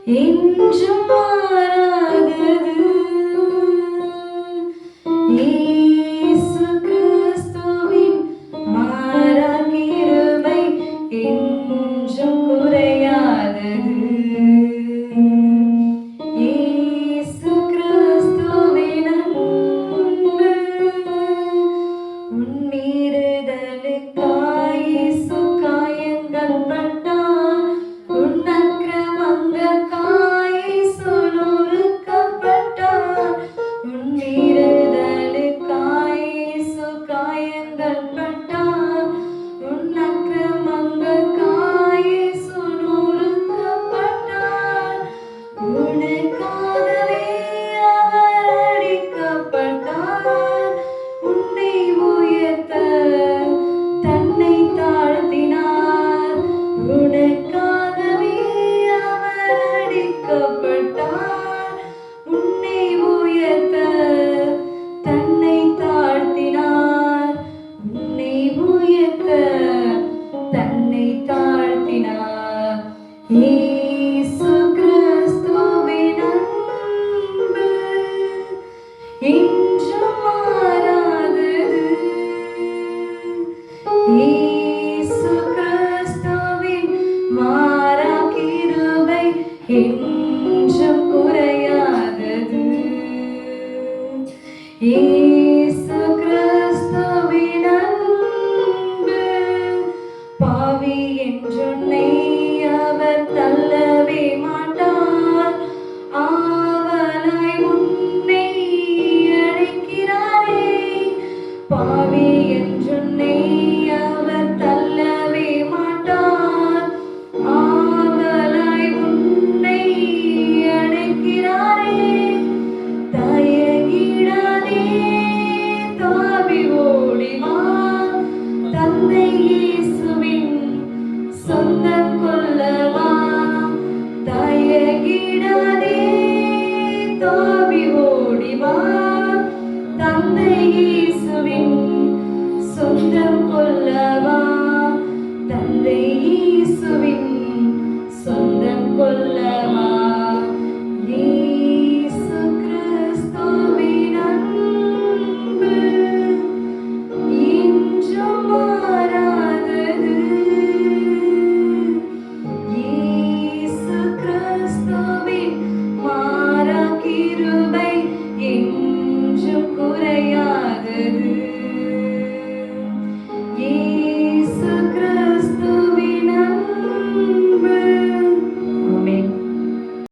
என்றும் மாறாதது. இயேசு கிறிஸ்துவின் மாறா கிருபை என்றும் குறையாதது. இயேசு கிறிஸ்துவின் அன்பு உன்னிருதலுக்காய் இயேசு காயங்கள் பட்டார். உன் அக்கிரமங்களுக்காய் இயேசு நொறுக்கப்பட்டார். உன்னிருதலுக்காய் இயேசு காயங்கள் பட்டார். உன் அக்கிரமங்களுக்காய் இயேசு நொறுக்கப்பட்டார். உனக்காகவே அவர் அடிக்கப்பட்டார். உன்னை உயர்த்த தன்னை தாழ்த்தினார். உனக்காகவே அவர் அடிக்கப்பட்டார். உன்னை உயர்த்த தன்னை தாழ்த்தினார். உன்னை உயர்த்த தன்னை தாழ்த்தினார். இயேசு கிறிஸ்துவின் அன்பு என்றும் மாறாதது. இயேசு கிறிஸ்துவின் மாறா கிருபை என்றும் குறையாதது. இயேசு கிறிஸ்துவின் அன்பு பாவி என்றுன்னை அவர் தள்ளவே மாட்டார். ஆவலாய் உன்னை அழைக்கிறாரே. பாவி என்றுன்னை அவர் தள்ளவே மாட்டார். ஆவலாய் உன்னை அழைக்கிறாரே. தயங்கிடாதே, தாவி ஓடி வா. தந்தை இயேசுவின் சொந்தம் கொள்ளவா. தயங்கிடாதே, தாவி ஓடி வா. தந்தை இயேசுவின் சொந்தம் கொள்ளவா. தந்தை இயேசுவின்